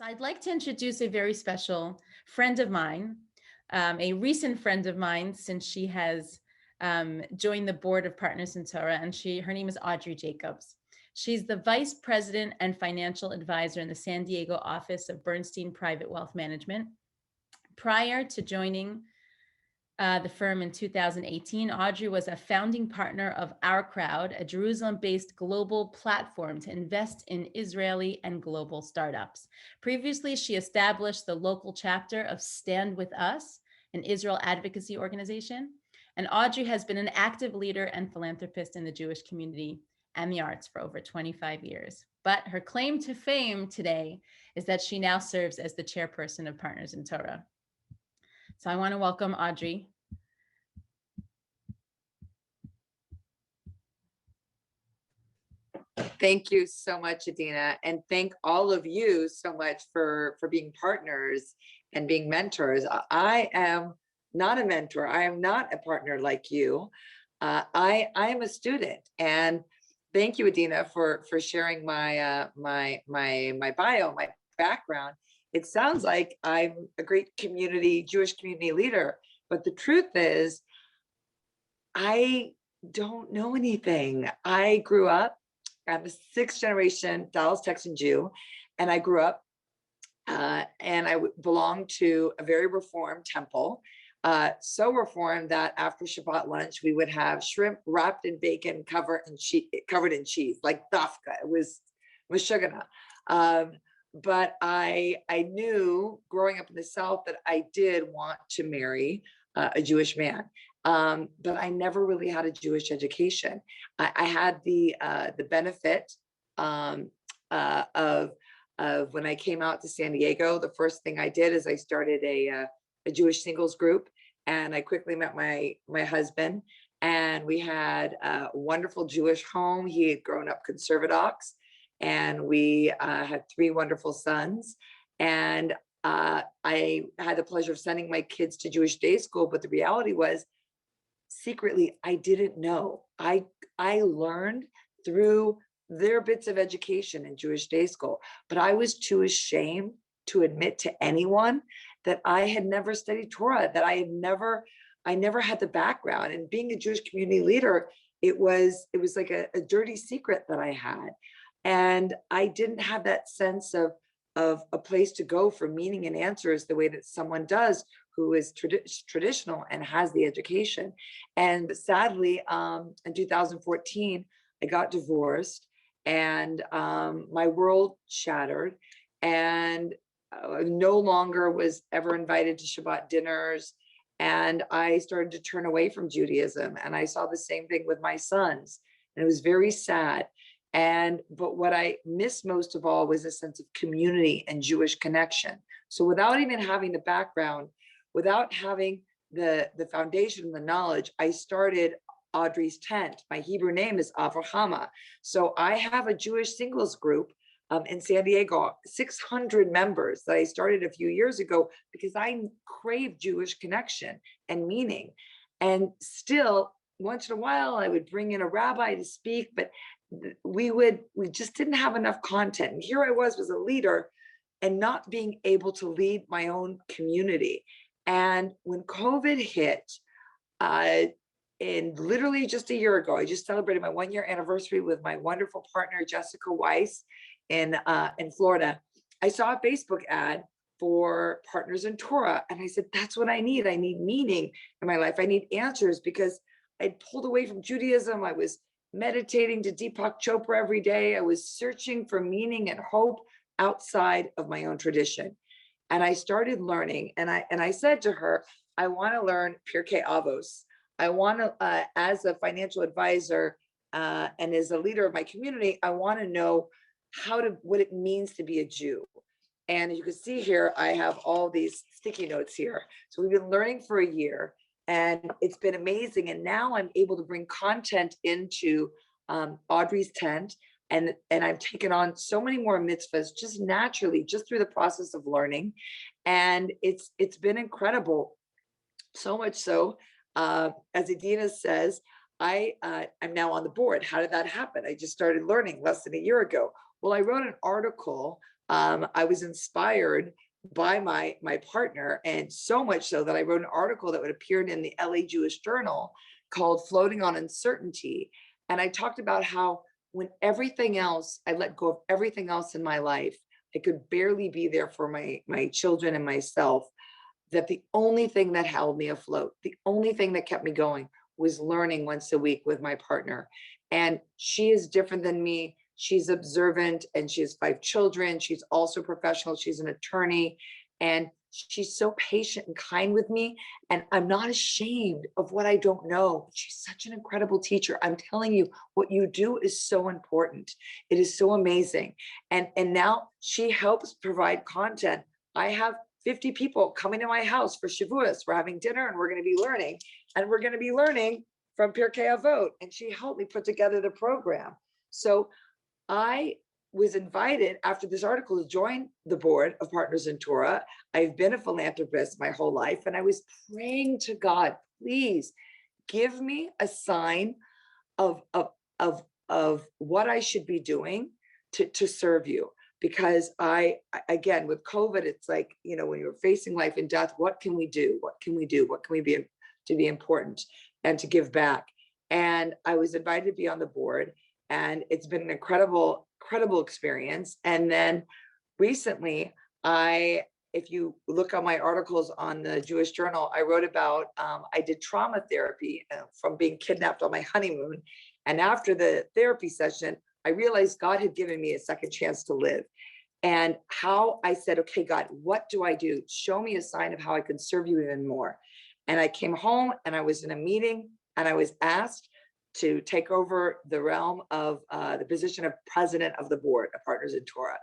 So I'd like to introduce a very special friend of mine, a recent friend of mine, since she has joined the board of Partners in Torah, and her name is Audrey Jacobs. She's the vice president and financial advisor in the San Diego office of Bernstein Private Wealth Management. Prior to joining the firm in 2018, Audrey was a founding partner of Our Crowd, a Jerusalem-based global platform to invest in Israeli and global startups. Previously, she established the local chapter of Stand With Us, an Israel advocacy organization. And Audrey has been an active leader and philanthropist in the Jewish community and the arts for over 25 years. But her claim to fame today is that she now serves as the chairperson of Partners in Torah. So I want to welcome Audrey. Thank you so much, Adina, and thank all of you so much for being partners and being mentors. I am not a mentor. I am not a partner like you. I am a student, and thank you, Adina, for sharing my my bio, my background. It sounds like I'm a great Jewish community leader, but the truth is, I don't know anything. I grew up. I'm a sixth generation Dallas, Texan Jew, and I grew up and I belonged to a very reformed temple. So reformed that after Shabbat lunch, we would have shrimp wrapped in bacon, covered in cheese, like dafka. It was meshugana. But I knew growing up in the South that I did want to marry a Jewish man. But I never really had a Jewish education. I had the benefit of when I came out to San Diego. The first thing I did is I started a Jewish singles group, and I quickly met my husband, and we had a wonderful Jewish home. He had grown up conservative, and we had three wonderful sons. And I had the pleasure of sending my kids to Jewish day school, but the reality was, secretly, I didn't know. I learned through their bits of education in Jewish day school, but I was too ashamed to admit to anyone that I had never studied Torah, that I never had the background. And being a Jewish community leader, it was like a dirty secret that I had. And I didn't have that sense of a place to go for meaning and answers the way that someone does who is traditional and has the education. And sadly, in 2014, I got divorced, and my world shattered, and no longer was ever invited to Shabbat dinners. And I started to turn away from Judaism, and I saw the same thing with my sons, and it was very sad. But what I missed most of all was a sense of community and Jewish connection. So without even having the background, without having the foundation and the knowledge, I started Audrey's Tent. My Hebrew name is Avrahama. So I have a Jewish singles group in San Diego, 600 members that I started a few years ago because I crave Jewish connection and meaning. And still, once in a while, I would bring in a rabbi to speak, but we just didn't have enough content. And here I was a leader and not being able to lead my own community. And when COVID hit, in literally just a year ago, I just celebrated my 1-year anniversary with my wonderful partner, Jessica Weiss in Florida. I saw a Facebook ad for Partners in Torah. And I said, that's what I need. I need meaning in my life. I need answers, because I'd pulled away from Judaism. I was meditating to Deepak Chopra every day. I was searching for meaning and hope outside of my own tradition. And I started learning, and I said to her, I want to learn Pirkei Avos. I want to, as a financial advisor and as a leader of my community, I want to know what it means to be a Jew. And you can see here, I have all these sticky notes here. So we've been learning for a year, and it's been amazing. And now I'm able to bring content into Audrey's Tent. And I've taken on so many more mitzvahs just naturally, just through the process of learning. And it's been incredible. So much so, as Adina says, I'm now on the board. How did that happen? I just started learning less than a year ago. Well, I wrote an article I was inspired by my partner, and so much so that I wrote an article that would appear in the LA Jewish Journal called Floating on Uncertainty. And I talked about how when everything else, I let go of everything else in my life, I could barely be there for my children and myself, that the only thing that held me afloat, the only thing that kept me going was learning once a week with my partner. And she is different than me. She's observant and she has 5 children. She's also professional. She's an attorney. And she's so patient and kind with me. And I'm not ashamed of what I don't know. She's such an incredible teacher. I'm telling you, what you do is so important. It is so amazing. And now she helps provide content. I have 50 people coming to my house for Shavuos. We're having dinner and we're going to be learning. And we're going to be learning from Pirkei Avot. And she helped me put together the program. So I was invited after this article to join the board of Partners in Torah. I've been a philanthropist my whole life. And I was praying to God, please give me a sign of what I should be doing to serve you. Because again, with COVID, it's like, when you're facing life and death, what can we do? What can we do? What can we be to be important and to give back? And I was invited to be on the board, and it's been an incredible experience. And then recently, if you look at my articles on the Jewish Journal, I wrote about, I did trauma therapy from being kidnapped on my honeymoon. And after the therapy session, I realized God had given me a second chance to live. And how I said, okay, God, what do I do? Show me a sign of how I can serve you even more. And I came home and I was in a meeting and I was asked to take over the realm of the position of president of the board of Partners in Torah.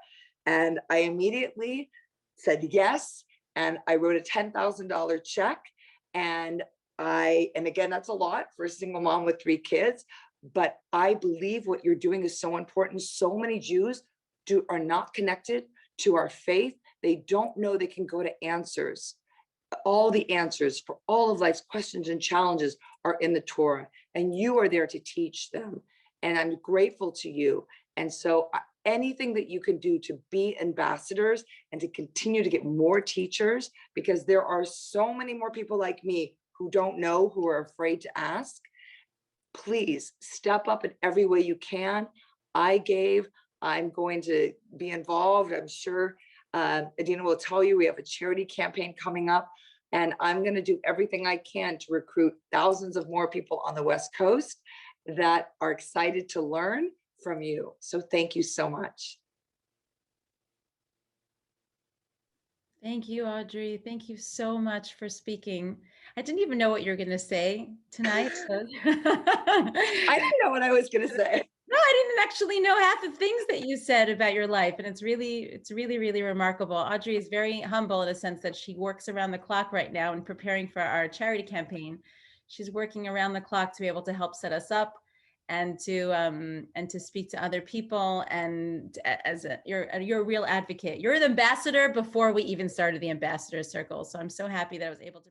And I immediately said yes. And I wrote a $10,000 check. And again, that's a lot for a single mom with 3 kids. But I believe what you're doing is so important. So many Jews are not connected to our faith. They don't know they can go to answers. All the answers for all of life's questions and challenges are in the Torah, and you are there to teach them. And I'm grateful to you. And so anything that you can do to be ambassadors and to continue to get more teachers, because there are so many more people like me who don't know, who are afraid to ask. Please step up in every way you can. I'm going to be involved. I'm sure Adina will tell you, we have a charity campaign coming up, and I'm going to do everything I can to recruit thousands of more people on the West Coast that are excited to learn from you. So thank you so much. Thank you, Audrey. Thank you so much for speaking. I didn't even know what you were going to say tonight. I didn't know what I was going to say. No, I didn't actually know half the things that you said about your life. And it's really, really remarkable. Audrey is very humble in a sense that she works around the clock right now in preparing for our charity campaign. She's working around the clock to be able to help set us up and to speak to other people. And you're a real advocate. You're the ambassador before we even started the ambassador circle. So I'm so happy that I was able to